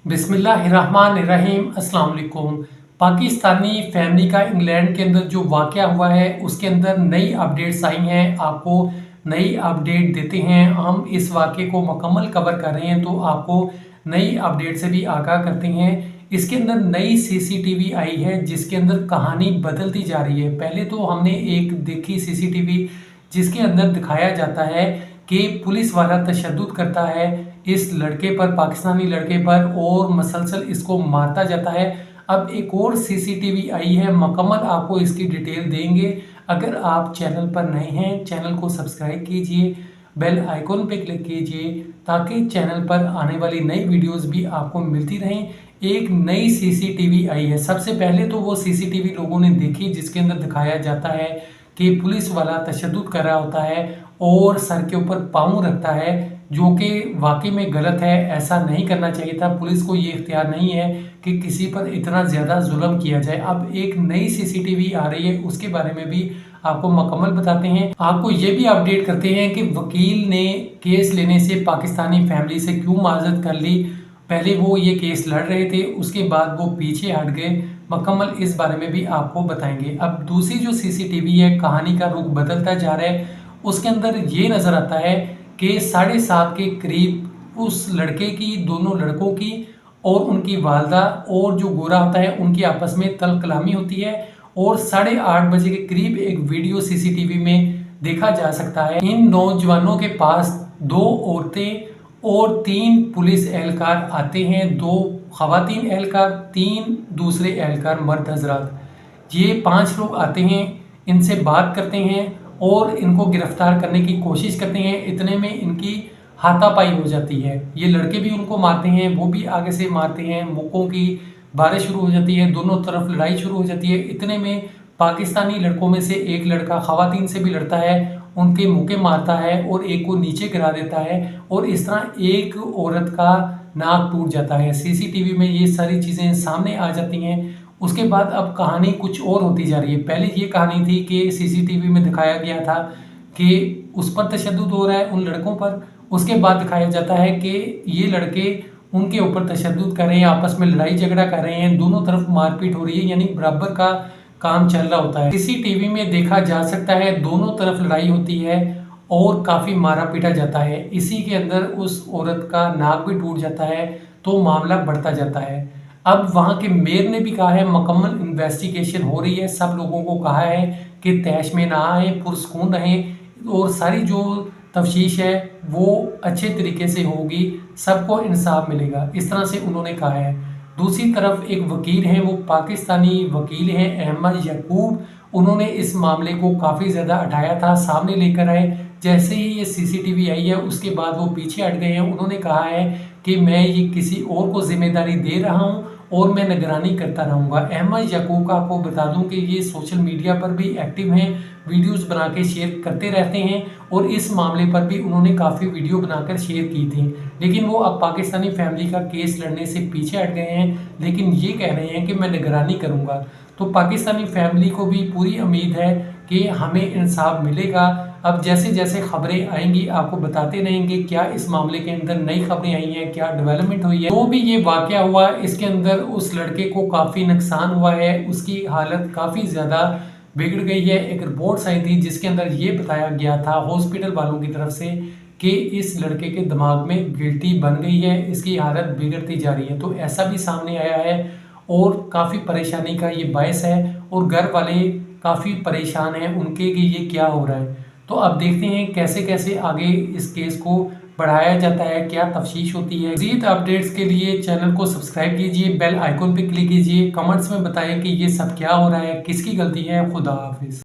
बिस्मिल्लाहिर्रहमानिर्रहीम अस्सलाम वालेकुम। पाकिस्तानी फैमिली का इंग्लैंड के अंदर जो वाक़या हुआ है उसके अंदर नई अपडेट्स आई हैं। आपको नई अपडेट देते हैं। हम इस वाक़े को मुकम्मल कवर कर रहे हैं तो आपको नई अपडेट से भी आगाह करते हैं। इसके अंदर नई सीसीटीवी आई है जिसके अंदर कहानी बदलती जा रही है। पहले तो हमने एक देखी सीसीटीवी जिसके अंदर दिखाया जाता है कि पुलिस वाला तशद्दुद करता है इस लड़के पर, पाकिस्तानी लड़के पर, और मसलसल इसको मारता जाता है। अब एक और सीसीटीवी आई है, मुकम्मल आपको इसकी डिटेल देंगे। अगर आप चैनल पर नए हैं, चैनल को सब्सक्राइब कीजिए, बेल आइकॉन पे क्लिक कीजिए ताकि चैनल पर आने वाली नई वीडियोस भी आपको मिलती रहें। एक नई सीसीटीवी आई है। सबसे पहले तो वो सीसीटीवी लोगों ने देखी जिसके अंदर दिखाया जाता है कि पुलिस वाला तशद्दुद कर रहा होता है और सर के ऊपर पाँव रखता है, जो कि वाकई में गलत है। ऐसा नहीं करना चाहिए था। पुलिस को ये इख्तियार नहीं है कि किसी पर इतना ज़्यादा जुल्म किया जाए। अब एक नई सीसीटीवी आ रही है, उसके बारे में भी आपको मुकम्मल बताते हैं। आपको ये भी अपडेट करते हैं कि वकील ने केस लेने से पाकिस्तानी फैमिली से क्यों माजरत कर ली। पहले वो ये केस लड़ रहे थे, उसके बाद वो पीछे हट गए। मुकम्मल इस बारे में भी आपको बताएंगे। अब दूसरी जो सीसीटीवी है, कहानी का रुख बदलता जा रहा है। उसके अंदर ये नज़र आता है कि 7:30 के करीब उस लड़के की, दोनों लड़कों की और उनकी वालदा और जो गोरा होता है उनकी आपस में तल कलामी होती है। और 8:30 बजे के करीब एक वीडियो सीसीटीवी में देखा जा सकता है। इन नौजवानों के पास 2 औरतें और 3 पुलिस एहलकार आते हैं, 2 खवातीन एहलकार, 3 दूसरे एहलकार मर्द हजरात। ये 5 लोग आते हैं, इनसे बात करते हैं और इनको गिरफ्तार करने की कोशिश करते हैं। इतने में इनकी हाथापाई हो जाती है। ये लड़के भी उनको मारते हैं, वो भी आगे से मारते हैं। मुक्कों की बारिश शुरू हो जाती है, दोनों तरफ लड़ाई शुरू हो जाती है। इतने में पाकिस्तानी लड़कों में से एक लड़का खवातीन से भी लड़ता है, उनके मुक्के मारता है और एक को नीचे गिरा देता है और इस तरह एक औरत का नाक टूट जाता है। सीसीटीवी में ये सारी चीज़ें सामने आ जाती हैं। उसके बाद अब कहानी कुछ और होती जा रही है। पहले ये कहानी थी कि सीसीटीवी में दिखाया गया था कि उस पर तशद्दुद हो रहा है, उन लड़कों पर। उसके बाद दिखाया जाता है कि ये लड़के उनके ऊपर तशद्दुद कर रहे हैं, आपस में लड़ाई झगड़ा कर रहे हैं, दोनों तरफ मारपीट हो रही है, यानी बराबर का काम चल रहा होता है। सीसीटीवी में देखा जा सकता है दोनों तरफ लड़ाई होती है और काफ़ी मारा पीटा जाता है। इसी के अंदर उस औरत का नाक भी टूट जाता है, तो मामला बढ़ता जाता है। अब वहाँ के मेयर ने भी कहा है मुकम्मल इन्वेस्टिगेशन हो रही है। सब लोगों को कहा है कि तैश में ना आए, पुरसकून रहें और सारी जो तफ्तीश है वो अच्छे तरीके से होगी, सबको इंसाफ मिलेगा, इस तरह से उन्होंने कहा है। दूसरी तरफ एक वकील हैं, वो पाकिस्तानी वकील हैं अहमद याकूब। उन्होंने इस मामले को काफ़ी ज़्यादा उठाया था, सामने लेकर आए। जैसे ही ये सीसीटीवी आई है उसके बाद वो पीछे हट गए हैं। उन्होंने कहा है कि मैं ये किसी और को जिम्मेदारी दे रहा हूँ और मैं निगरानी करता रहूँगा। अहमद याकूब का आपको बता दूं कि ये सोशल मीडिया पर भी एक्टिव हैं, वीडियोस बना के शेयर करते रहते हैं और इस मामले पर भी उन्होंने काफ़ी वीडियो बनाकर शेयर की थी। लेकिन वो अब पाकिस्तानी फैमिली का केस लड़ने से पीछे हट गए हैं, लेकिन ये कह रहे हैं कि मैं निगरानी करूँगा। तो पाकिस्तानी फैमिली को भी पूरी उम्मीद है कि हमें इंसाफ मिलेगा। अब जैसे जैसे खबरें आएंगी आपको बताते रहेंगे क्या इस मामले के अंदर नई खबरें आई हैं, क्या डेवलपमेंट हुई है। तो भी ये वाकया हुआ, इसके अंदर उस लड़के को काफ़ी नुकसान हुआ है, उसकी हालत काफ़ी ज़्यादा बिगड़ गई है। एक रिपोर्ट आई थी जिसके अंदर ये बताया गया था हॉस्पिटल वालों की तरफ से कि इस लड़के के दिमाग में गिल्टी बन गई है, इसकी हालत बिगड़ती जा रही है। तो ऐसा भी सामने आया है और काफ़ी परेशानी का ये बायस है और घर वाले काफ़ी परेशान हैं उनके कि ये क्या हो रहा है। तो अब देखते हैं कैसे कैसे आगे इस केस को बढ़ाया जाता है, क्या तफ्तीश होती है। मज़ीद अपडेट्स के लिए चैनल को सब्सक्राइब कीजिए, बेल आइकॉन पे क्लिक कीजिए, कमेंट्स में बताएं कि ये सब क्या हो रहा है, किसकी गलती है। खुदा हाफिज़।